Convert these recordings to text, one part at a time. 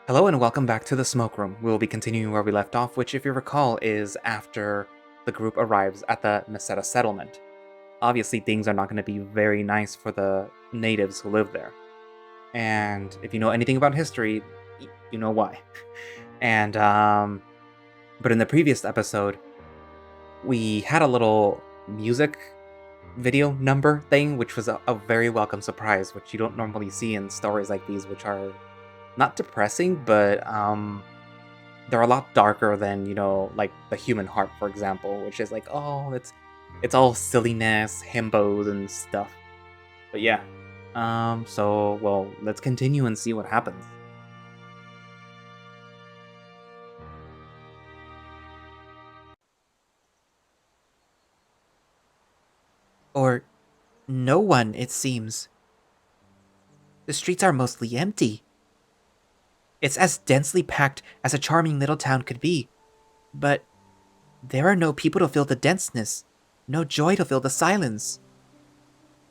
Hello and welcome back to the smoke room. We'll be continuing where we left off, which, if you recall, is after the group arrives at the Meseta Settlement. Obviously, things are not going to be very nice for the natives who live there. And if you know anything about history, you know why. But in the previous episode, we had a little music video number thing, which was a very welcome surprise, which you don't normally see in stories like these, which are not depressing, but they're a lot darker than, like the human heart, for example, which is like, oh, it's all silliness, himbos and stuff. But yeah. So let's continue and see what happens. Or no one, it seems. The streets are mostly empty. It's as densely packed as a charming little town could be, but there are no people to fill the denseness, no joy to fill the silence.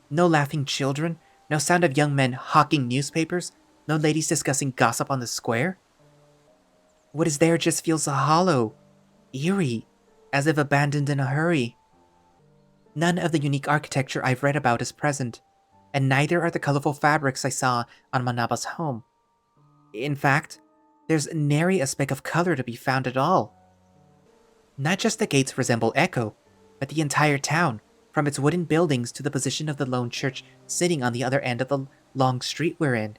No laughing children, no sound of young men hawking newspapers, no ladies discussing gossip on the square. What is there just feels hollow, eerie, as if abandoned in a hurry. None of the unique architecture I've read about is present, and neither are the colorful fabrics I saw on Manaba's home. In fact, there's nary a speck of color to be found at all. Not just the gates resemble Echo, but the entire town, from its wooden buildings to the position of the lone church sitting on the other end of the long street we're in.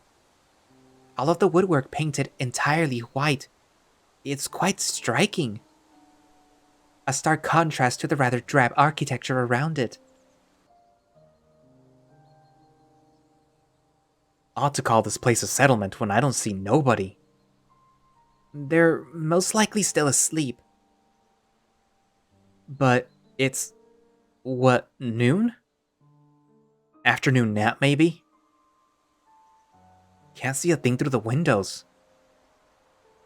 All of the woodwork painted entirely white. It's quite striking. A stark contrast to the rather drab architecture around it. Ought to call this place a settlement when I don't see nobody. They're most likely still asleep. But it's what, noon? Afternoon nap, maybe? Can't see a thing through the windows.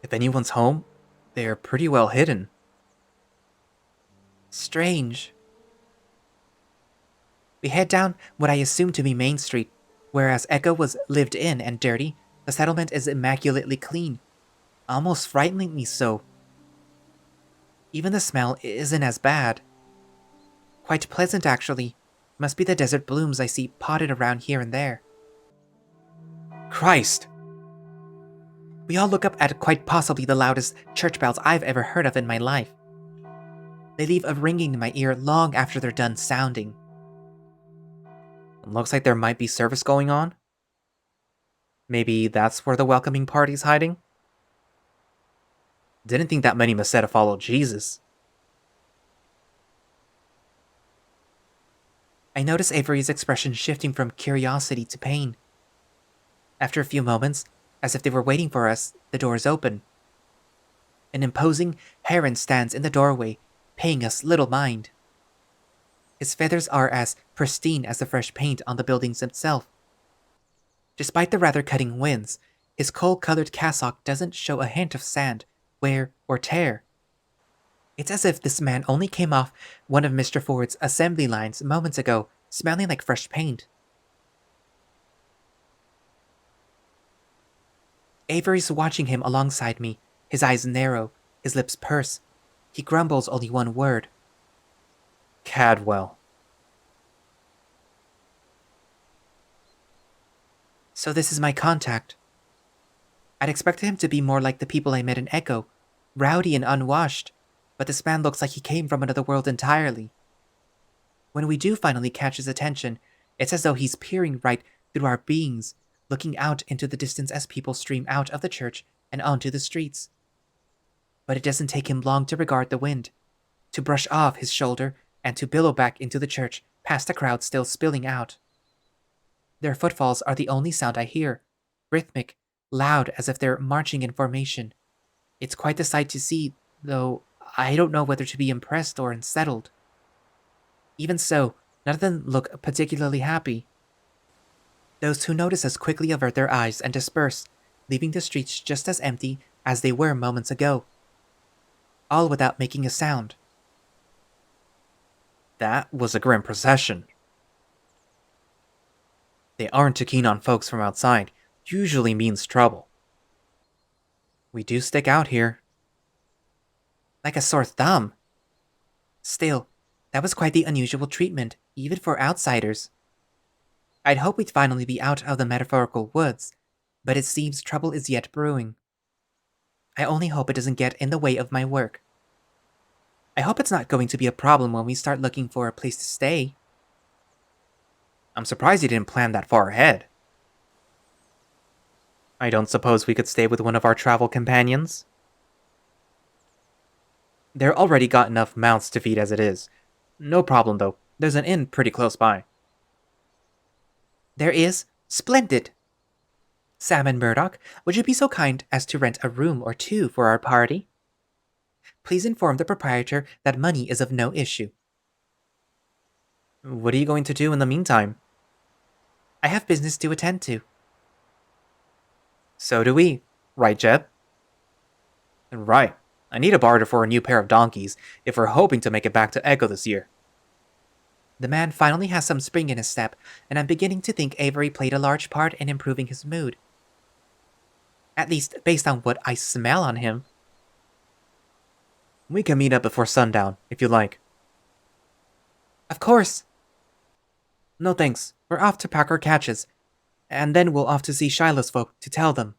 If anyone's home, they're pretty well hidden. Strange. We head down what I assume to be Main Street. Whereas Echo was lived in and dirty, the settlement is immaculately clean. Almost frighteningly so. Even the smell isn't as bad. Quite pleasant, actually. Must be the desert blooms I see potted around here and there. Christ! We all look up at quite possibly the loudest church bells I've ever heard of in my life. They leave a ringing in my ear long after they're done sounding. Looks like there might be service going on. Maybe that's where the welcoming party's hiding? Didn't think that many Meseta followed Jesus. I notice Avery's expression shifting from curiosity to pain. After a few moments, as if they were waiting for us, the doors open. An imposing heron stands in the doorway, paying us little mind. His feathers are as pristine as the fresh paint on the buildings itself. Despite the rather cutting winds, his coal-colored cassock doesn't show a hint of sand, wear, or tear. It's as if this man only came off one of Mr. Ford's assembly lines moments ago, smelling like fresh paint. Avery's watching him alongside me, his eyes narrow, his lips purse. He grumbles only one word. Cadwell. So this is my contact. I'd expected him to be more like the people I met in Echo, rowdy and unwashed, but this man looks like he came from another world entirely. When we do finally catch his attention, it's as though he's peering right through our beings, looking out into the distance as people stream out of the church and onto the streets. But it doesn't take him long to regard the wind, to brush off his shoulder and to billow back into the church past the crowd still spilling out. Their footfalls are the only sound I hear, rhythmic, loud as if they're marching in formation. It's quite the sight to see, though I don't know whether to be impressed or unsettled. Even so, none of them look particularly happy. Those who notice us quickly avert their eyes and disperse, leaving the streets just as empty as they were moments ago. All without making a sound. That was a grim procession. They aren't too keen on folks from outside. Usually means trouble. We do stick out here. Like a sore thumb. Still, that was quite the unusual treatment, even for outsiders. I'd hoped we'd finally be out of the metaphorical woods, but it seems trouble is yet brewing. I only hope it doesn't get in the way of my work. I hope it's not going to be a problem when we start looking for a place to stay. I'm surprised you didn't plan that far ahead. I don't suppose we could stay with one of our travel companions? They're already got enough mouths to feed as it is. No problem, though. There's an inn pretty close by. There is? Splendid! Sam and Murdoch, would you be so kind as to rent a room or two for our party? Please inform the proprietor that money is of no issue. What are you going to do in the meantime? I have business to attend to. So do we. Right, Jeb? Right. I need a barter for a new pair of donkeys if we're hoping to make it back to Echo this year. The man finally has some spring in his step, and I'm beginning to think Avery played a large part in improving his mood. At least, based on what I smell on him. We can meet up before sundown, if you like. Of course. No thanks. We're off to pack our catches. And then we'll off to see Shiloh's folk to tell them.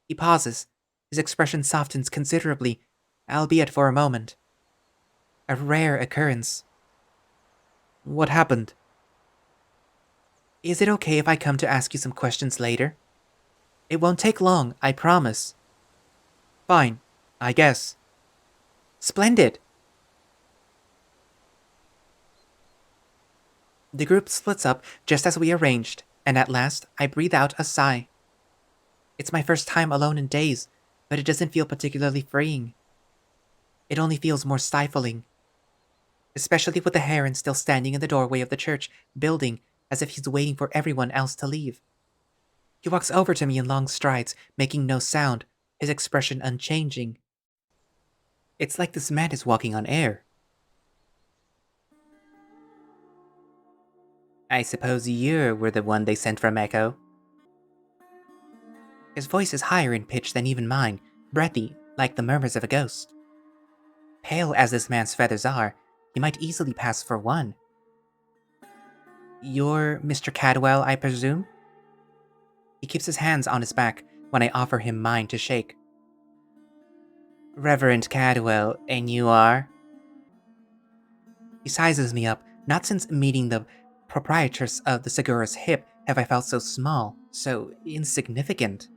He pauses. His expression softens considerably, albeit for a moment. A rare occurrence. What happened? Is it okay if I come to ask you some questions later? It won't take long, I promise. Fine, I guess. Splendid! The group splits up just as we arranged, and at last I breathe out a sigh. It's my first time alone in days, but it doesn't feel particularly freeing. It only feels more stifling. Especially with the heron still standing in the doorway of the church building as if he's waiting for everyone else to leave. He walks over to me in long strides, making no sound, his expression unchanging. It's like this man is walking on air. I suppose you were the one they sent from Echo. His voice is higher in pitch than even mine, breathy, like the murmurs of a ghost. Pale as this man's feathers are, he might easily pass for one. You're Mr. Cadwell, I presume? He keeps his hands on his back when I offer him mine to shake. Reverend Cadwell, and you are? He sizes me up. Not since meeting the proprietress of the Segura's Hip have I felt so small, so insignificant.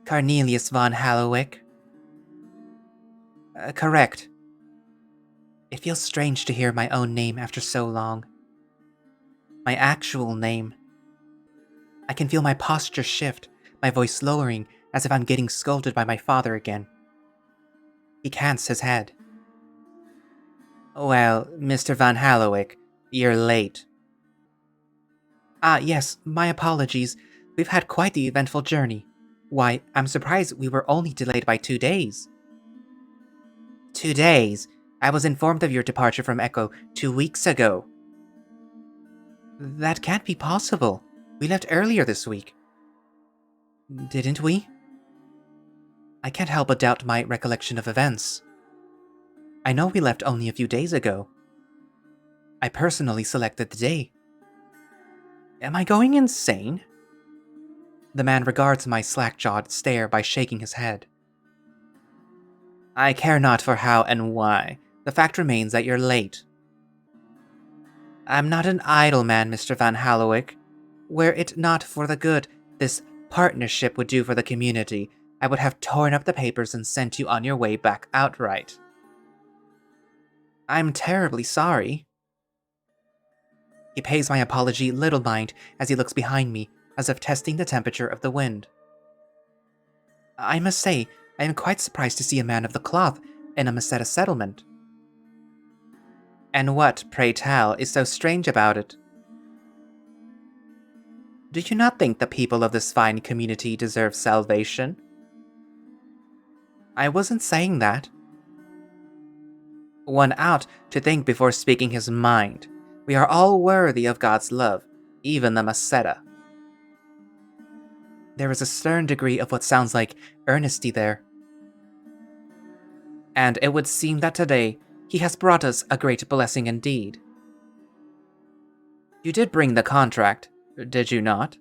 Cornelius von Hallowick? Correct. It feels strange to hear my own name after so long. My actual name. I can feel my posture shift, my voice lowering, as if I'm getting scolded by my father again. He cants his head. Well, Mr. Van Hallowick, you're late. Ah, yes, my apologies. We've had quite the eventful journey. Why, I'm surprised we were only delayed by 2 days. 2 days? I was informed of your departure from Echo 2 weeks ago. That can't be possible. We left earlier this week. Didn't we? I can't help but doubt my recollection of events. I know we left only a few days ago. I personally selected the day. Am I going insane? The man regards my slack-jawed stare by shaking his head. I care not for how and why. The fact remains that you're late. I'm not an idle man, Mr. Van Hallowick. Were it not for the good this partnership would do for the community, I would have torn up the papers and sent you on your way back outright. I'm terribly sorry. He pays my apology little mind as he looks behind me, as if testing the temperature of the wind. I must say, I am quite surprised to see a man of the cloth in a Meseta settlement. And what, pray tell, is so strange about it? Do you not think the people of this fine community deserve salvation? I wasn't saying that. One ought to think before speaking his mind. We are all worthy of God's love, even the Meseta. There is a stern degree of what sounds like earnesty there. And it would seem that today he has brought us a great blessing indeed. You did bring the contract, did you not?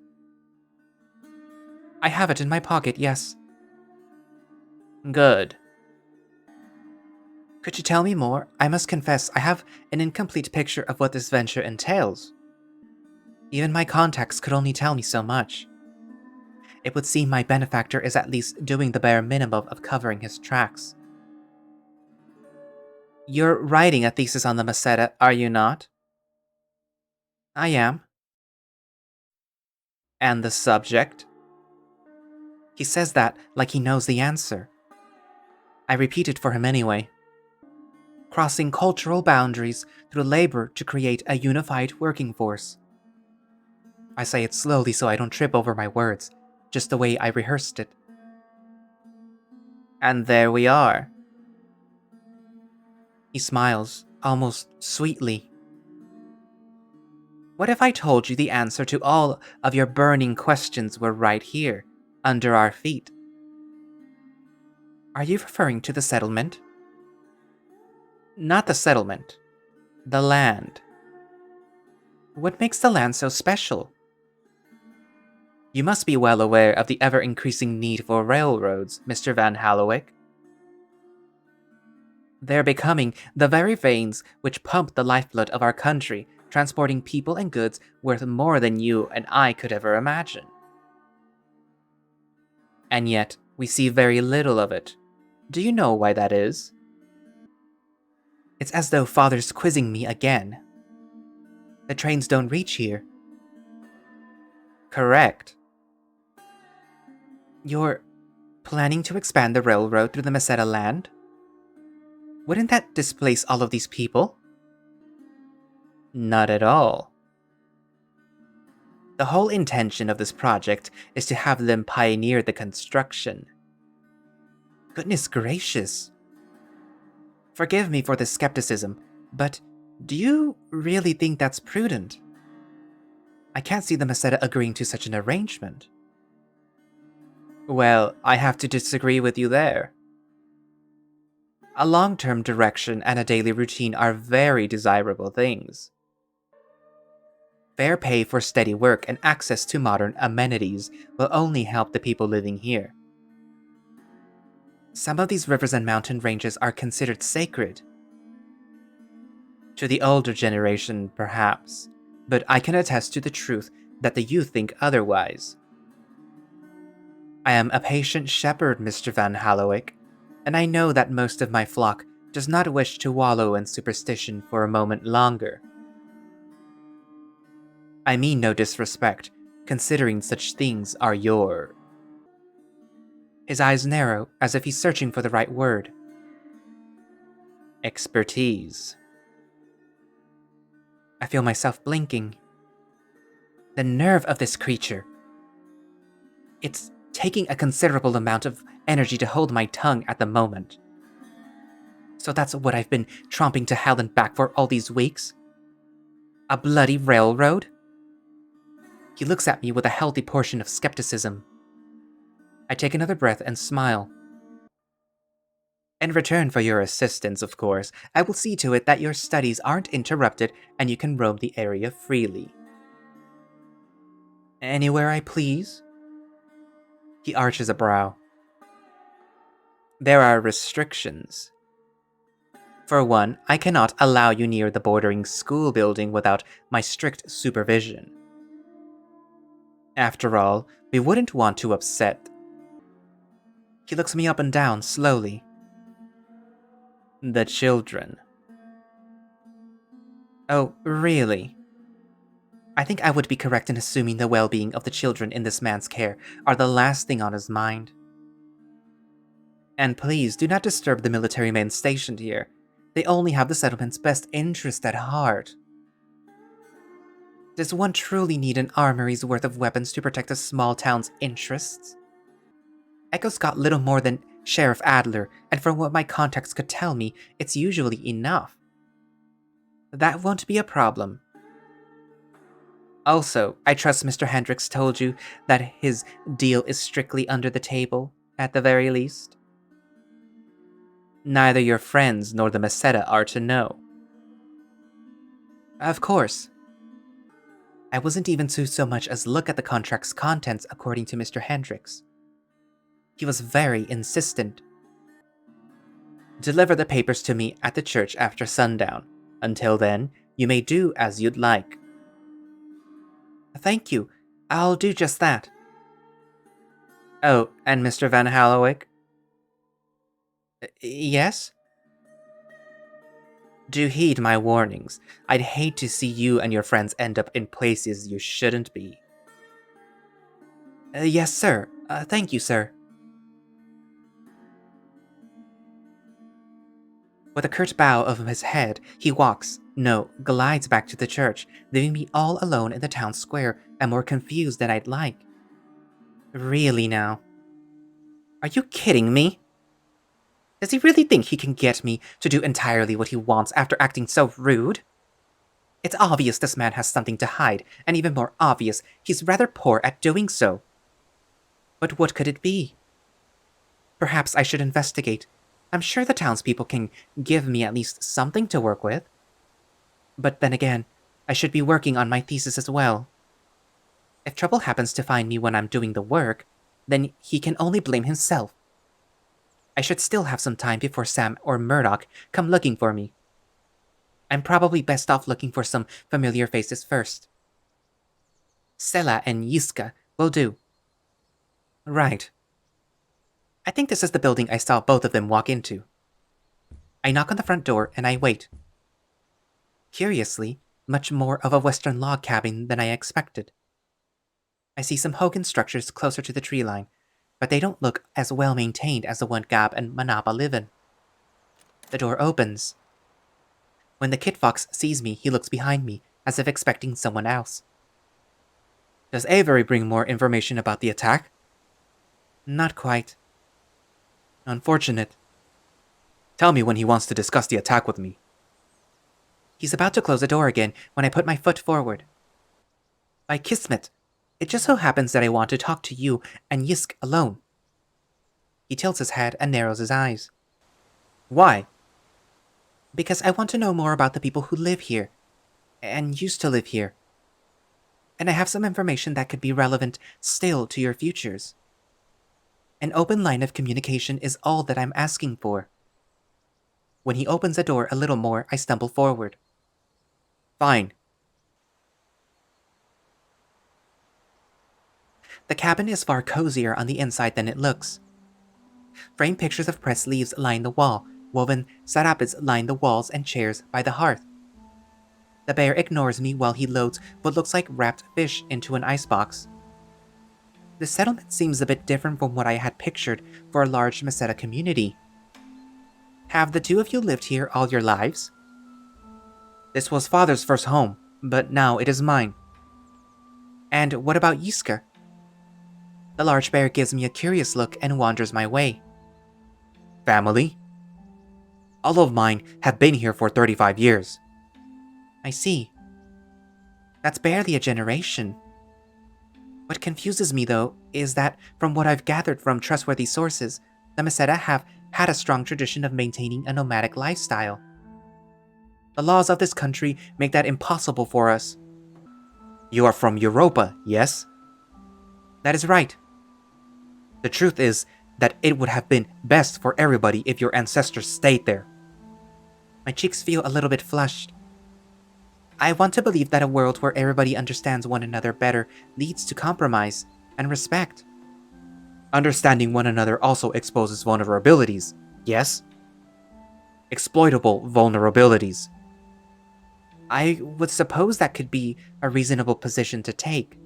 I have it in my pocket, yes. Good. Could you tell me more? I must confess, I have an incomplete picture of what this venture entails. Even my contacts could only tell me so much. It would seem my benefactor is at least doing the bare minimum of covering his tracks. You're writing a thesis on the Meseta, are you not? I am. And the subject? He says that like he knows the answer. I repeat it for him anyway. Crossing cultural boundaries through labor to create a unified working force. I say it slowly so I don't trip over my words, just the way I rehearsed it. And there we are. He smiles, almost sweetly. What if I told you the answer to all of your burning questions were right here, under our feet? Are you referring to the settlement? Not the settlement. The land. What makes the land so special? You must be well aware of the ever-increasing need for railroads, Mr. Van Hallowick. They're becoming the very veins which pump the lifeblood of our country, transporting people and goods worth more than you and I could ever imagine. And yet, we see very little of it. Do you know why that is? It's as though Father's quizzing me again. The trains don't reach here. Correct. You're planning to expand the railroad through the Meseta land? Wouldn't that displace all of these people? Not at all. The whole intention of this project is to have them pioneer the construction. Goodness gracious. Forgive me for this skepticism, but do you really think that's prudent? I can't see the Meseta agreeing to such an arrangement. Well, I have to disagree with you there. A long-term direction and a daily routine are very desirable things. Fair pay for steady work and access to modern amenities will only help the people living here. Some of these rivers and mountain ranges are considered sacred. To the older generation, perhaps, but I can attest to the truth that the youth think otherwise. I am a patient shepherd, Mr. Van Hallowick, and I know that most of my flock does not wish to wallow in superstition for a moment longer. I mean no disrespect, considering such things are your... His eyes narrow, as if he's searching for the right word. Expertise. I feel myself blinking. The nerve of this creature. It's taking a considerable amount of energy to hold my tongue at the moment. So that's what I've been tromping to hell and back for all these weeks? A bloody railroad? He looks at me with a healthy portion of skepticism. I take another breath and smile. In return for your assistance, of course, I will see to it that your studies aren't interrupted and you can roam the area freely. Anywhere I please? He arches a brow. There are restrictions. For one, I cannot allow you near the bordering school building without my strict supervision. After all, we wouldn't want to upset. He looks me up and down slowly. The children. Oh, really? I think I would be correct in assuming the well-being of the children in this man's care are the last thing on his mind. And please do not disturb the military men stationed here. They only have the settlement's best interest at heart. Does one truly need an armory's worth of weapons to protect a small town's interests? Echo's got little more than Sheriff Adler, and from what my contacts could tell me, it's usually enough. That won't be a problem. Also, I trust Mr. Hendricks told you that his deal is strictly under the table, at the very least. Neither your friends nor the Meseta are to know. Of course. I wasn't even to so much as look at the contract's contents according to Mr. Hendricks. He was very insistent. Deliver the papers to me at the church after sundown. Until then, you may do as you'd like. Thank you. I'll do just that. Oh, and Mr. Van Hallowick? Yes? Do heed my warnings. I'd hate to see you and your friends end up in places you shouldn't be. Yes, sir. Thank you, sir. With a curt bow of his head, he glides back to the church, leaving me all alone in the town square and more confused than I'd like. Really now? Are you kidding me? Does he really think he can get me to do entirely what he wants after acting so rude? It's obvious this man has something to hide, and even more obvious, he's rather poor at doing so. But what could it be? Perhaps I should investigate. I'm sure the townspeople can give me at least something to work with. But then again, I should be working on my thesis as well. If trouble happens to find me when I'm doing the work, then he can only blame himself. I should still have some time before Sam or Murdoch come looking for me. I'm probably best off looking for some familiar faces first. Tsela and Yiska will do. Right. I think this is the building I saw both of them walk into. I knock on the front door and I wait. Curiously, much more of a Western log cabin than I expected. I see some Hogan structures closer to the tree line, but they don't look as well maintained as the one Gab and Manapa live in. The door opens. When the Kit Fox sees me, he looks behind me, as if expecting someone else. Does Avery bring more information about the attack? Not quite. Unfortunate. Tell me when he wants to discuss the attack with me. He's about to close the door again when I put my foot forward. By Kismet, it just so happens that I want to talk to you and Yisk alone. He tilts his head and narrows his eyes. Why? Because I want to know more about the people who live here, and used to live here. And I have some information that could be relevant still to your futures. An open line of communication is all that I'm asking for. When he opens the door a little more, I stumble forward. Fine. The cabin is far cozier on the inside than it looks. Framed pictures of pressed leaves line the wall, woven sarapes line the walls and chairs by the hearth. The bear ignores me while he loads what looks like wrapped fish into an icebox. The settlement seems a bit different from what I had pictured for a large Meseta community. Have the two of you lived here all your lives? This was Father's first home, but now it is mine. And what about Yiska? The large bear gives me a curious look and wanders my way. Family? All of mine have been here for 35 years. I see. That's barely a generation. What confuses me, though, is that from what I've gathered from trustworthy sources, the Meseta have had a strong tradition of maintaining a nomadic lifestyle. The laws of this country make that impossible for us. You are from Europa, yes? That is right. The truth is that it would have been best for everybody if your ancestors stayed there. My cheeks feel a little bit flushed. I want to believe that a world where everybody understands one another better leads to compromise and respect. Understanding one another also exposes vulnerabilities, yes? Exploitable vulnerabilities. I would suppose that could be a reasonable position to take.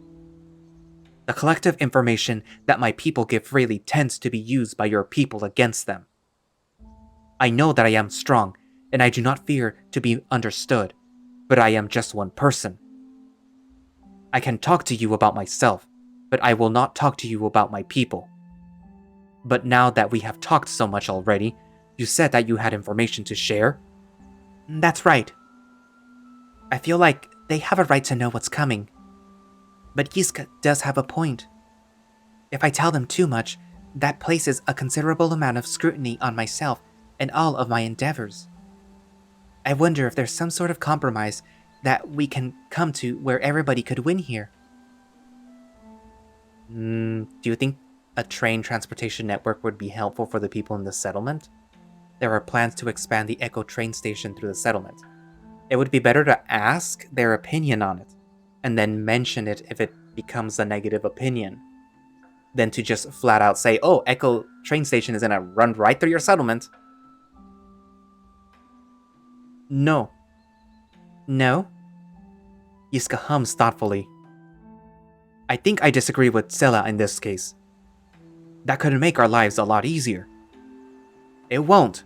The collective information that my people give freely tends to be used by your people against them. I know that I am strong, and I do not fear to be understood, but I am just one person. I can talk to you about myself, but I will not talk to you about my people. But now that we have talked so much already, you said that you had information to share? That's right. I feel like they have a right to know what's coming. But Yiska does have a point. If I tell them too much, that places a considerable amount of scrutiny on myself and all of my endeavors. I wonder if there's some sort of compromise that we can come to where everybody could win here. Do you think a train transportation network would be helpful for the people in the settlement? There are plans to expand the Echo train station through the settlement. It would be better to ask their opinion on it, and then mention it if it becomes a negative opinion, than to just flat out say, oh, Echo train station is gonna run right through your settlement. No. No? Yiska hums thoughtfully. I think I disagree with Tsela in this case. That could make our lives a lot easier. It won't.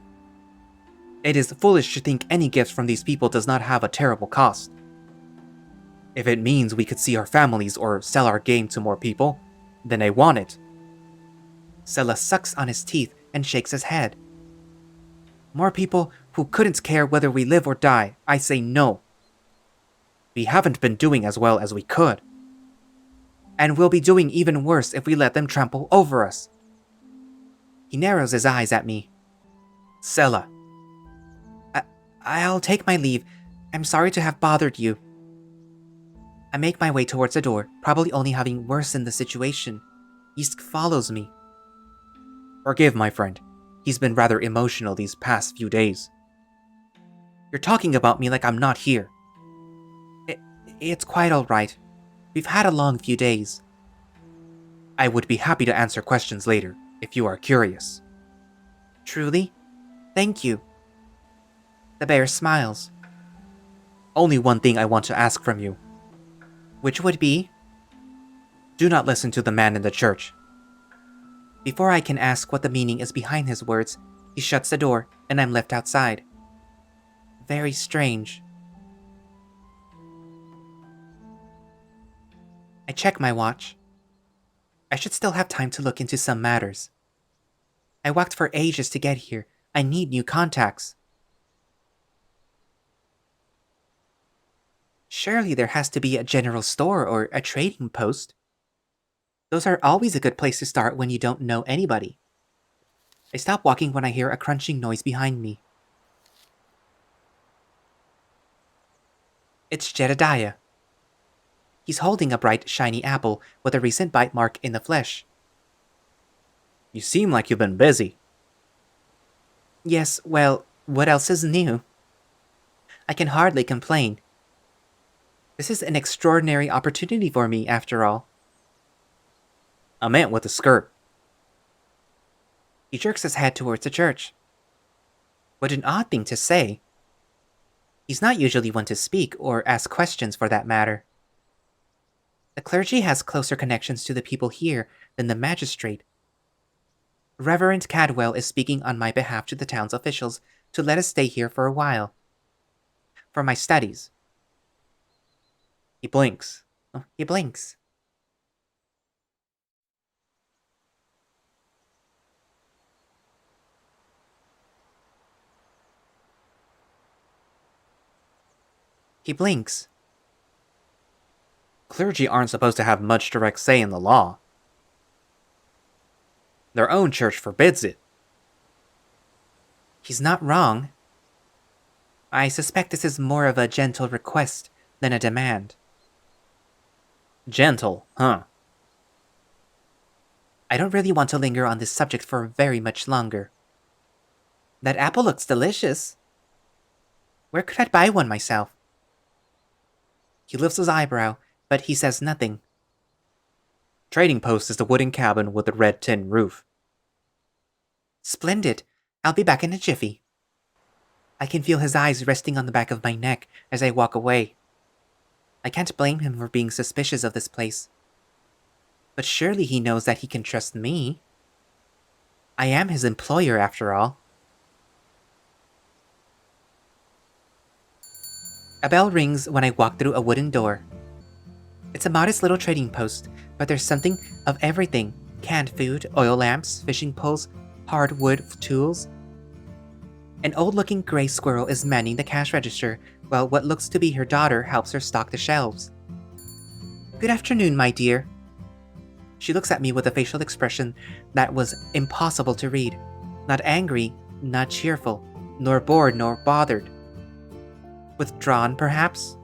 It is foolish to think any gift from these people does not have a terrible cost. If it means we could see our families or sell our game to more people, then I want it. Tsela sucks on his teeth and shakes his head. More people who couldn't care whether we live or die, I say no. We haven't been doing as well as we could. And we'll be doing even worse if we let them trample over us. He narrows his eyes at me. Tsela. I'll take my leave. I'm sorry to have bothered you. I make my way towards the door, probably only having worsened the situation. Yisk follows me. Forgive my friend. He's been rather emotional these past few days. You're talking about me like I'm not here. It's quite alright. We've had a long few days. I would be happy to answer questions later, if you are curious. Truly? Thank you. The bear smiles. Only one thing I want to ask from you. Which would be? Do not listen to the man in the church. Before I can ask what the meaning is behind his words, he shuts the door and I'm left outside. Very strange. I check my watch. I should still have time to look into some matters. I walked for ages to get here. I need new contacts. Surely there has to be a general store or a trading post. Those are always a good place to start when you don't know anybody. I stop walking when I hear a crunching noise behind me. It's Jedediah. He's holding a bright, shiny apple with a recent bite mark in the flesh. You seem like you've been busy. Yes, well, what else is new? I can hardly complain. This is an extraordinary opportunity for me, after all. I meant with the skirt. He jerks his head towards the church. What an odd thing to say. He's not usually one to speak or ask questions for that matter. The clergy has closer connections to the people here than the magistrate. Reverend Cadwell is speaking on my behalf to the town's officials to let us stay here for a while. For my studies. He blinks. He blinks. He blinks. Clergy aren't supposed to have much direct say in the law. Their own church forbids it. He's not wrong. I suspect this is more of a gentle request than a demand. Gentle, huh? I don't really want to linger on this subject for very much longer. That apple looks delicious. Where could I buy one myself? He lifts his eyebrow, but he says nothing. Trading post is the wooden cabin with the red tin roof. Splendid. I'll be back in a jiffy. I can feel his eyes resting on the back of my neck as I walk away. I can't blame him for being suspicious of this place. But surely he knows that he can trust me. I am his employer, after all. A bell rings when I walk through a wooden door. It's a modest little trading post, but there's something of everything. Canned food, oil lamps, fishing poles, hardwood tools. An old-looking gray squirrel is manning the cash register, while what looks to be her daughter helps her stock the shelves. Good afternoon, my dear. She looks at me with a facial expression that was impossible to read. Not angry, not cheerful, nor bored nor bothered. Withdrawn, perhaps?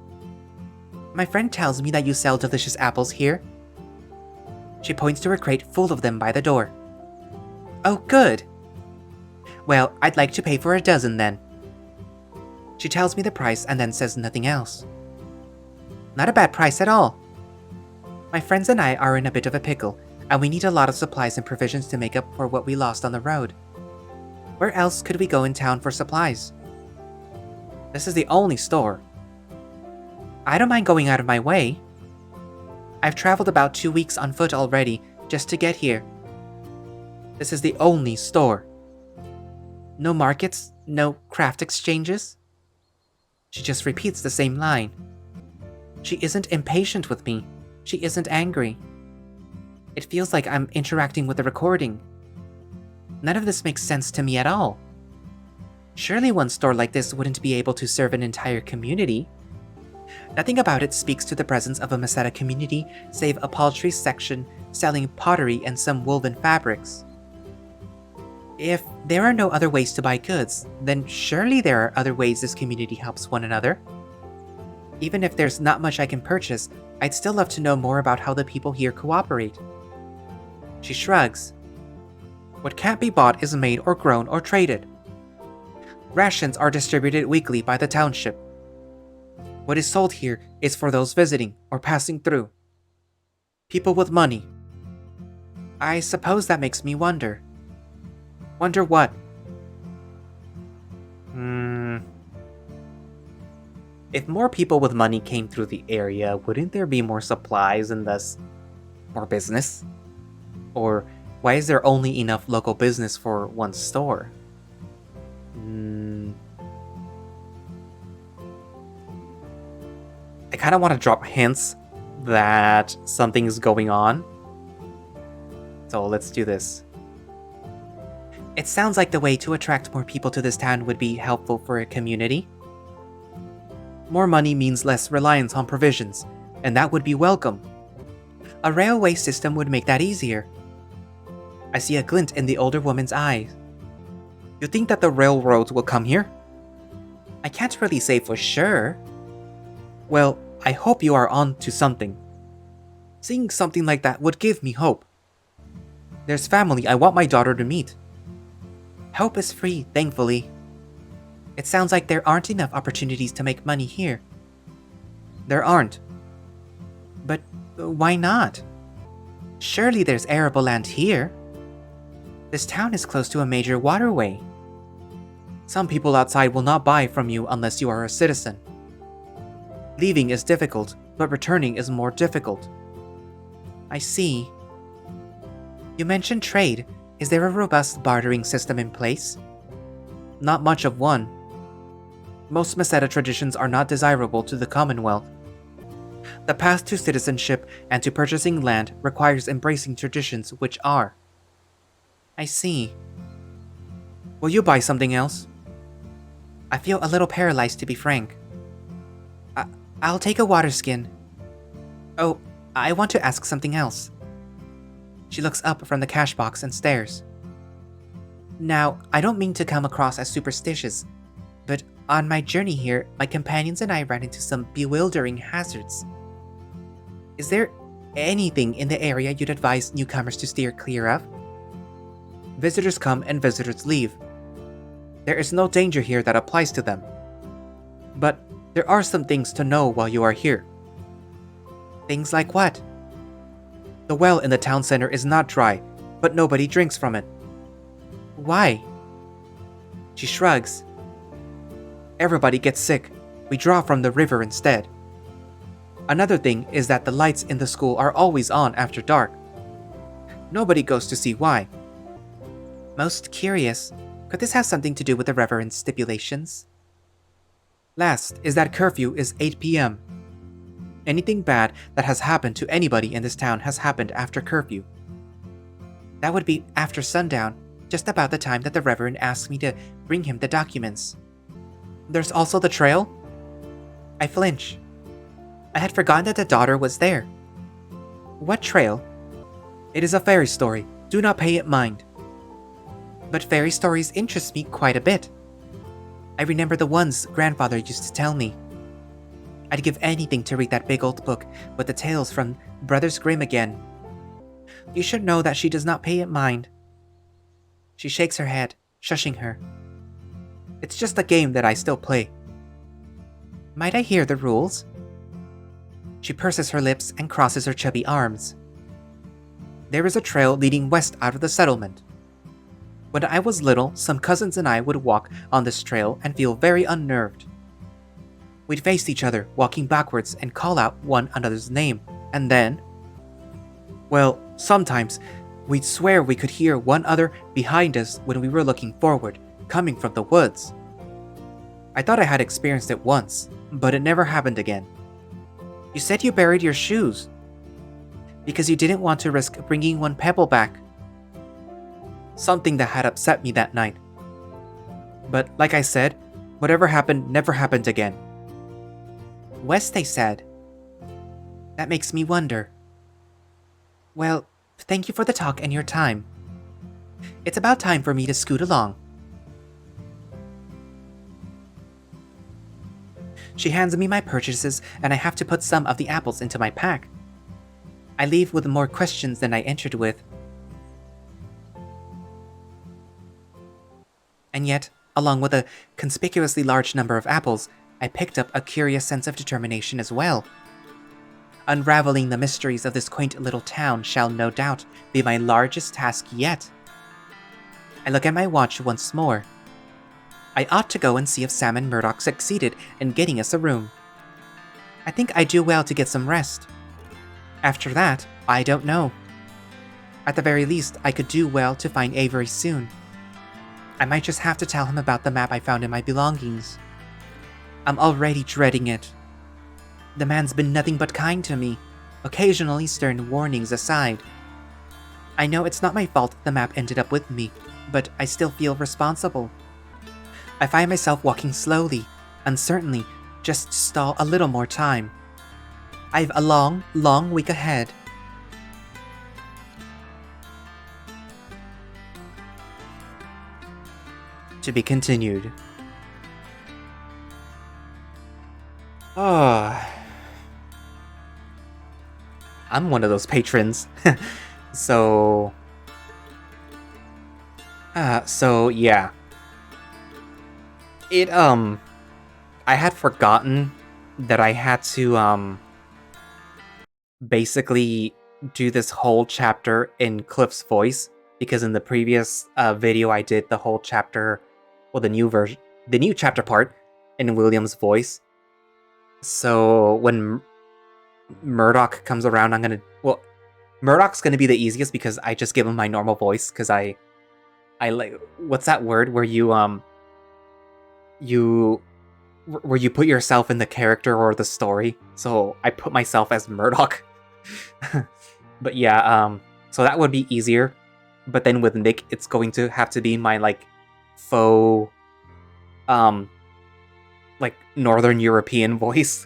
My friend tells me that you sell delicious apples here. She points to her crate full of them by the door. Oh, good. Well, I'd like to pay for a dozen then. She tells me the price and then says nothing else. Not a bad price at all. My friends and I are in a bit of a pickle, and we need a lot of supplies and provisions to make up for what we lost on the road. Where else could we go in town for supplies? This is the only store. I don't mind going out of my way. I've traveled about 2 weeks on foot already, just to get here. This is the only store. No markets, no craft exchanges? She just repeats the same line. She isn't impatient with me. She isn't angry. It feels like I'm interacting with a recording. None of this makes sense to me at all. Surely one store like this wouldn't be able to serve an entire community. Nothing about it speaks to the presence of a Meseta community save a paltry section selling pottery and some woven fabrics. If there are no other ways to buy goods, then surely there are other ways this community helps one another. Even if there's not much I can purchase, I'd still love to know more about how the people here cooperate. She shrugs. What can't be bought is made or grown or traded. Rations are distributed weekly by the township. What is sold here is for those visiting or passing through. People with money. I suppose that makes me wonder. Wonder what? If more people with money came through the area, wouldn't there be more supplies and thus more business? Or why is there only enough local business for one store? I kind of want to drop hints that something's going on. So let's do this. It sounds like the way to attract more people to this town would be helpful for a community. More money means less reliance on provisions, and that would be welcome. A railway system would make that easier. I see a glint in the older woman's eyes. You think that the railroads will come here? I can't really say for sure. Well, I hope you are on to something. Seeing something like that would give me hope. There's family I want my daughter to meet. Help is free, thankfully. It sounds like there aren't enough opportunities to make money here. There aren't. But why not? Surely there's arable land here. This town is close to a major waterway. Some people outside will not buy from you unless you are a citizen. Leaving is difficult, but returning is more difficult. I see. You mentioned trade. Is there a robust bartering system in place? Not much of one. Most Meseta traditions are not desirable to the Commonwealth. The path to citizenship and to purchasing land requires embracing traditions which are. I see. Will you buy something else? I feel a little paralyzed, to be frank. I'll take a water skin. Oh, I want to ask something else. She looks up from the cash box and stares. Now, I don't mean to come across as superstitious, but on my journey here, my companions and I ran into some bewildering hazards. Is there anything in the area you'd advise newcomers to steer clear of? Visitors come and visitors leave. There is no danger here that applies to them. But there are some things to know while you are here. Things like what? The well in the town center is not dry, but nobody drinks from it. Why? She shrugs. Everybody gets sick. We draw from the river instead. Another thing is that the lights in the school are always on after dark. Nobody goes to see why. Most curious, could this have something to do with the Reverend's stipulations? Last is that curfew is 8 p.m. Anything bad that has happened to anybody in this town has happened after curfew. That would be after sundown, just about the time that the Reverend asked me to bring him the documents. There's also the trail. I flinch. I had forgotten that the daughter was there. What trail? It is a fairy story. Do not pay it mind. But fairy stories interest me quite a bit. I remember the ones grandfather used to tell me. I'd give anything to read that big old book with the tales from Brothers Grimm again. You should know that she does not pay it mind. She shakes her head, shushing her. It's just a game that I still play. Might I hear the rules? She purses her lips and crosses her chubby arms. There is a trail leading west out of the settlement. When I was little, some cousins and I would walk on this trail and feel very unnerved. We'd face each other, walking backwards, and call out one another's name, and then... Well, sometimes, we'd swear we could hear one other behind us when we were looking forward, coming from the woods. I thought I had experienced it once, but it never happened again. You said you buried your shoes. Because you didn't want to risk bringing one pebble back. Something that had upset me that night. But like I said, whatever happened never happened again. West, they said. That makes me wonder. Well, thank you for the talk and your time. It's about time for me to scoot along. She hands me my purchases, and I have to put some of the apples into my pack. I leave with more questions than I entered with. And yet, along with a conspicuously large number of apples, I picked up a curious sense of determination as well. Unraveling the mysteries of this quaint little town shall no doubt be my largest task yet. I look at my watch once more. I ought to go and see if Sam and Murdoch succeeded in getting us a room. I think I do well to get some rest. After that, I don't know. At the very least, I could do well to find Avery soon. I might just have to tell him about the map I found in my belongings. I'm already dreading it. The man's been nothing but kind to me, occasionally stern warnings aside. I know it's not my fault the map ended up with me, but I still feel responsible. I find myself walking slowly, uncertainly, just to stall a little more time. I've a long, long week ahead. To be continued. Oh, I'm one of those patrons. So yeah. I had forgotten that I had to, basically do this whole chapter in Cliff's voice, because in the previous video I did the whole chapter, well, the new chapter part in William's voice. So when Murdoch comes around, Murdoch's gonna be the easiest because I just give him my normal voice, because I like, what's that word where where you put yourself in the character or the story? So I put myself as Murdoch. But yeah, so that would be easier. But then with Nick, it's going to have to be my, like, faux, like, Northern European voice,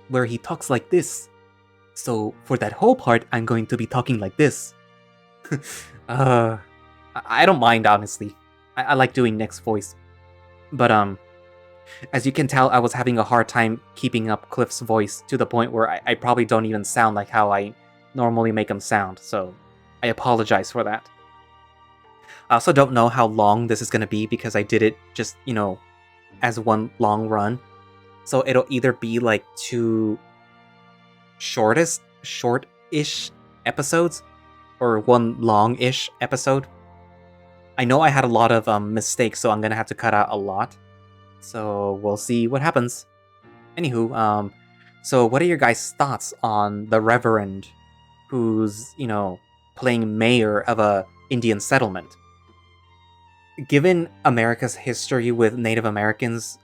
where he talks like this. So for that whole part, I'm going to be talking like this. I don't mind, honestly. I like doing Nick's voice. But, as you can tell, I was having a hard time keeping up Cliff's voice, to the point where I probably don't even sound like how I normally make him sound, so I apologize for that. I also don't know how long this is going to be, because I did it just, as one long run. So it'll either be like 2 short-ish episodes, or 1 long-ish episode. I know I had a lot of mistakes, so I'm going to have to cut out a lot. So we'll see what happens. Anywho, so what are your guys' thoughts on the Reverend who's, playing mayor of a Indian settlement? Given America's history with Native Americans,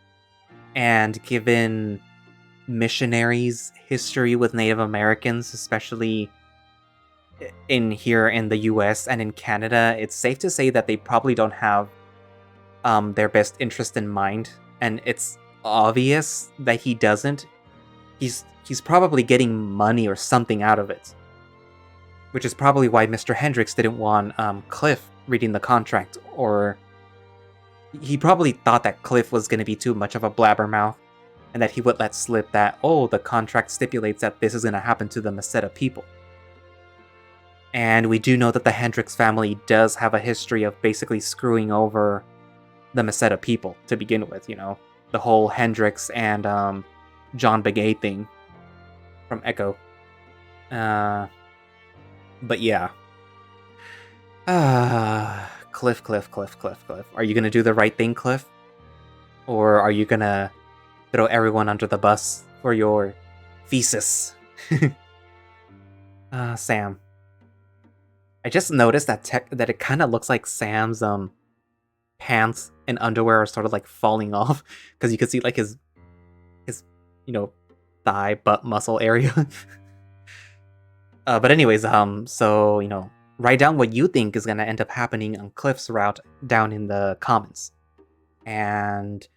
and given missionaries' history with Native Americans, especially in here in the US and in Canada, it's safe to say that they probably don't have their best interest in mind, and it's obvious that he doesn't. He's probably getting money or something out of it. which is probably why Mr. Hendricks didn't want Cliff reading the contract, or he probably thought that Cliff was going to be too much of a blabbermouth, and that he would let slip that, oh, the contract stipulates that this is going to happen to the Meseta people. And we do know that the Hendricks family does have a history of basically screwing over the Meseta people to begin with, you know? The whole Hendricks and John Begay thing from Echo. But yeah. Cliff. Are you gonna do the right thing, Cliff? Or are you gonna throw everyone under the bus for your thesis? Sam. I just noticed that that it kind of looks like Sam's pants and underwear are sort of like falling off, because you can see like his thigh butt muscle area. But anyways, so write down what you think is gonna end up happening on Cliff's route down in the comments. And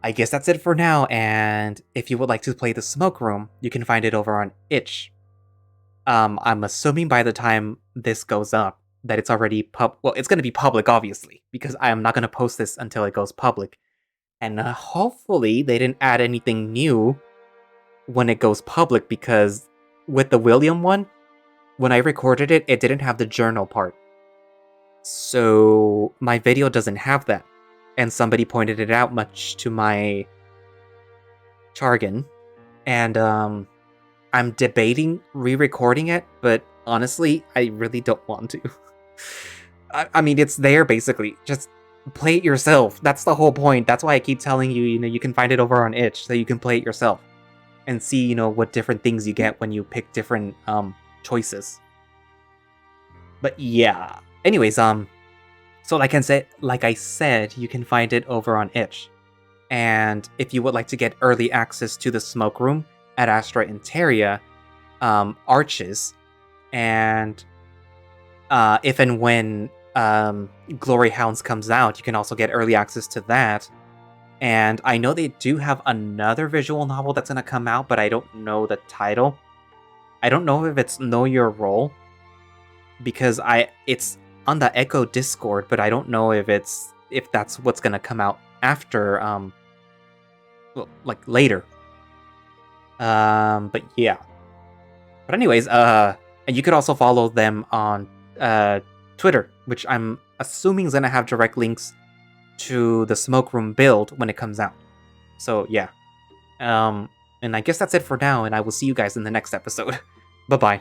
I guess that's it for now, and if you would like to play the Smoke Room, you can find it over on itch. I'm assuming by the time this goes up that it's already well, it's gonna be public, obviously, because I am not gonna post this until it goes public. And hopefully they didn't add anything new when it goes public, because with the William one, when I recorded it, it didn't have the journal part. So my video doesn't have that. And somebody pointed it out, much to my chagrin. And I'm debating re-recording it, but honestly, I really don't want to. I mean, it's there, basically. Just play it yourself. That's the whole point. That's why I keep telling you, you can find it over on itch, so you can play it yourself. And see, what different things you get when you pick different choices. But yeah. Anyways, so like I said, you can find it over on itch. And if you would like to get early access to the Smoke Room at Astra Interia, Arches, and if and when Glory Hounds comes out, you can also get early access to that. And I know they do have another visual novel that's going to come out, but I don't know the title. I don't know if it's Know Your Role, because it's on the Echo Discord, but I don't know if that's what's going to come out after, well, like later. But yeah. But anyways, and you could also follow them on Twitter, which I'm assuming is going to have direct links to the Smoke Room build when it comes out. So yeah. And I guess that's it for now, and I will see you guys in the next episode. Bye-bye.